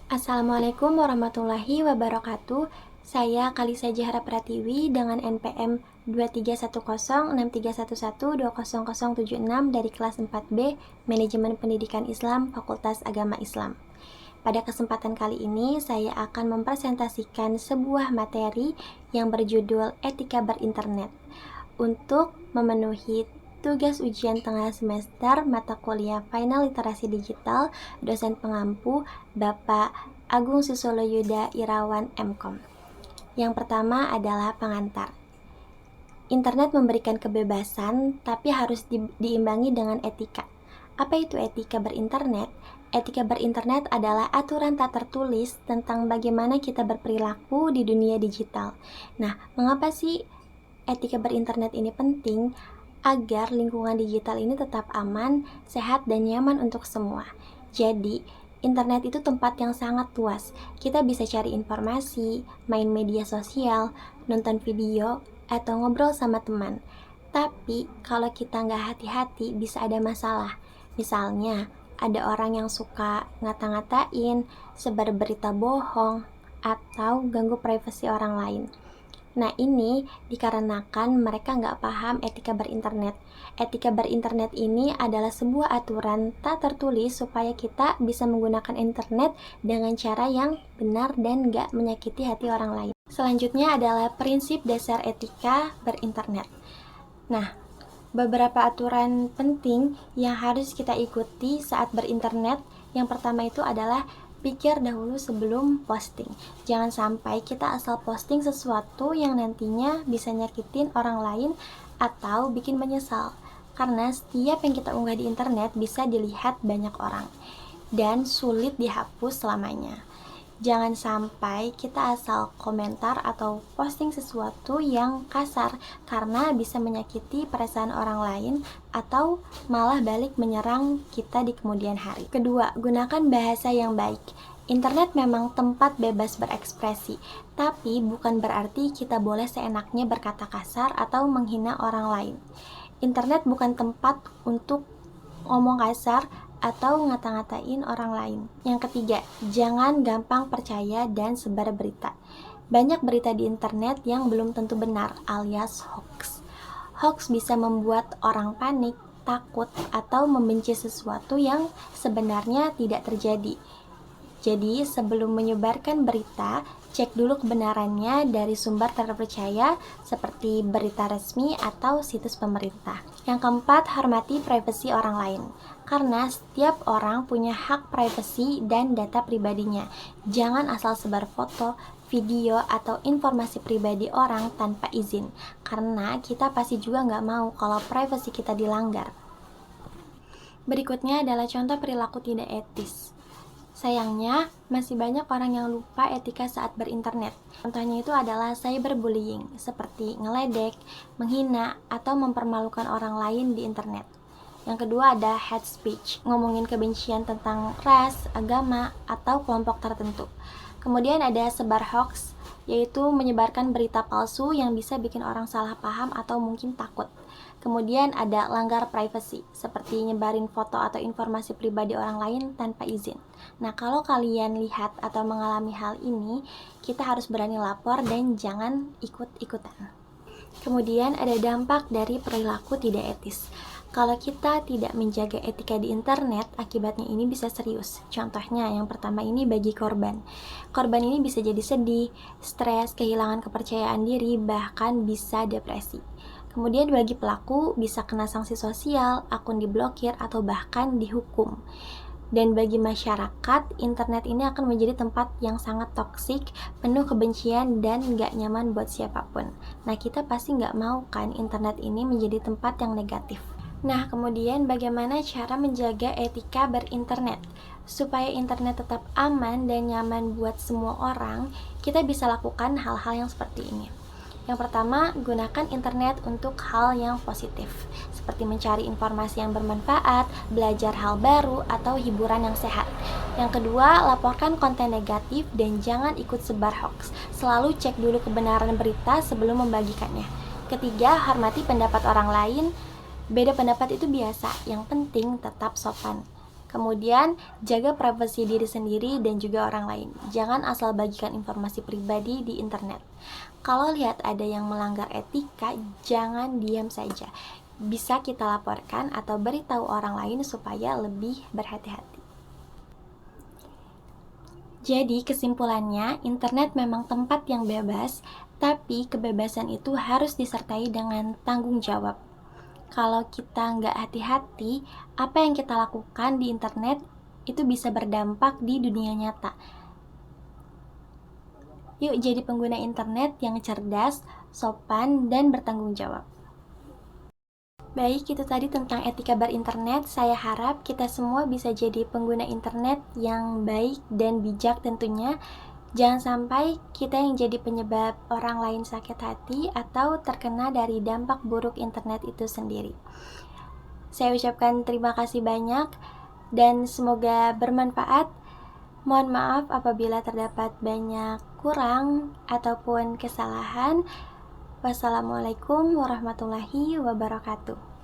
Assalamualaikum warahmatullahi wabarakatuh. Saya Kalisa Jahara Pratiwi dengan NPM 23106311200076 dari kelas 4B Manajemen Pendidikan Islam Fakultas Agama Islam. Pada kesempatan kali ini saya akan mempresentasikan sebuah materi yang berjudul Etika Berinternet. Untuk memenuhi tugas ujian tengah semester mata kuliah Final Literasi Digital, dosen pengampu Bapak Agung Susilo Yuda Irawan MKom. Yang pertama adalah pengantar. Internet memberikan kebebasan, tapi harus diimbangi dengan etika. Apa itu etika berinternet? Etika berinternet adalah aturan tak tertulis tentang bagaimana kita berperilaku di dunia digital. Nah, mengapa sih etika berinternet ini penting? Agar lingkungan digital ini tetap aman, sehat, dan nyaman untuk semua. Jadi, internet itu tempat yang sangat luas. Kita bisa cari informasi, main media sosial, nonton video, atau ngobrol sama teman. Tapi, kalau kita nggak hati-hati, bisa ada masalah. Misalnya, ada orang yang suka ngata-ngatain, sebar berita bohong, atau ganggu privasi orang lain. Nah, ini dikarenakan mereka nggak paham etika berinternet. Etika berinternet ini adalah sebuah aturan tak tertulis supaya kita bisa menggunakan internet dengan cara yang benar dan nggak menyakiti hati orang lain. Selanjutnya adalah prinsip dasar etika berinternet. Nah, beberapa aturan penting yang harus kita ikuti saat berinternet. Yang pertama itu adalah pikir dahulu sebelum posting. Jangan sampai kita asal posting sesuatu yang nantinya bisa nyakitin orang lain atau bikin menyesal. Karena setiap yang kita unggah di internet bisa dilihat banyak orang dan sulit dihapus selamanya. Jangan sampai kita asal komentar atau posting sesuatu yang kasar karena bisa menyakiti perasaan orang lain atau malah balik menyerang kita di kemudian hari. Kedua, gunakan bahasa yang baik. Internet memang tempat bebas berekspresi, tapi bukan berarti kita boleh seenaknya berkata kasar atau menghina orang lain. Internet bukan tempat untuk ngomong kasar atau ngata-ngatain orang lain. Yang ketiga, jangan gampang percaya dan sebar berita. Banyak berita di internet yang belum tentu benar alias hoax. Hoax bisa membuat orang panik, takut, atau membenci sesuatu yang sebenarnya tidak terjadi. Jadi, sebelum menyebarkan berita, cek dulu kebenarannya dari sumber terpercaya seperti berita resmi atau situs pemerintah. Yang keempat, hormati privasi orang lain. Karena setiap orang punya hak privasi dan data pribadinya. Jangan asal sebar foto, video, atau informasi pribadi orang tanpa izin. Karena kita pasti juga nggak mau kalau privasi kita dilanggar. Berikutnya adalah contoh perilaku tidak etis. Sayangnya, masih banyak orang yang lupa etika saat berinternet. Contohnya itu adalah cyberbullying, seperti ngeledek, menghina, atau mempermalukan orang lain di internet. Yang kedua ada hate speech, ngomongin kebencian tentang ras, agama, atau kelompok tertentu. Kemudian ada sebar hoax, yaitu menyebarkan berita palsu yang bisa bikin orang salah paham atau mungkin takut. Kemudian ada langgar privasi, seperti nyebarin foto atau informasi pribadi orang lain tanpa izin. Nah, kalau kalian lihat atau mengalami hal ini, kita harus berani lapor dan jangan ikut-ikutan. Kemudian ada dampak dari perilaku tidak etis. Kalau kita tidak menjaga etika di internet, akibatnya ini bisa serius. Contohnya, yang pertama ini bagi korban. Korban ini bisa jadi sedih, stres, kehilangan kepercayaan diri, bahkan bisa depresi. Kemudian bagi pelaku bisa kena sanksi sosial, akun diblokir, atau bahkan dihukum. Dan bagi masyarakat, internet ini akan menjadi tempat yang sangat toksik, penuh kebencian, dan gak nyaman buat siapapun. Nah, kita pasti gak mau kan internet ini menjadi tempat yang negatif. Nah, kemudian bagaimana cara menjaga etika berinternet? Supaya internet tetap aman dan nyaman buat semua orang, kita bisa lakukan hal-hal yang seperti ini. Yang pertama, gunakan internet untuk hal yang positif, seperti mencari informasi yang bermanfaat, belajar hal baru, atau hiburan yang sehat. Yang kedua, laporkan konten negatif dan jangan ikut sebar hoax. Selalu cek dulu kebenaran berita sebelum membagikannya. Ketiga, hormati pendapat orang lain. Beda pendapat itu biasa, yang penting tetap sopan. Kemudian, jaga privasi diri sendiri dan juga orang lain. Jangan asal bagikan informasi pribadi di internet. Kalau lihat ada yang melanggar etika, jangan diam saja. Bisa kita laporkan atau beritahu orang lain supaya lebih berhati-hati. Jadi kesimpulannya, internet memang tempat yang bebas, tapi kebebasan itu harus disertai dengan tanggung jawab. Kalau kita nggak hati-hati, apa yang kita lakukan di internet itu bisa berdampak di dunia nyata. Yuk jadi pengguna internet yang cerdas, sopan, dan bertanggung jawab. Baik, itu tadi tentang etika berinternet. Saya harap kita semua bisa jadi pengguna internet yang baik dan bijak tentunya. Jangan sampai kita yang jadi penyebab orang lain sakit hati atau terkena dari dampak buruk internet itu sendiri. Saya ucapkan terima kasih banyak dan semoga bermanfaat. Mohon maaf apabila terdapat banyak kurang ataupun kesalahan. Wassalamualaikum warahmatullahi wabarakatuh.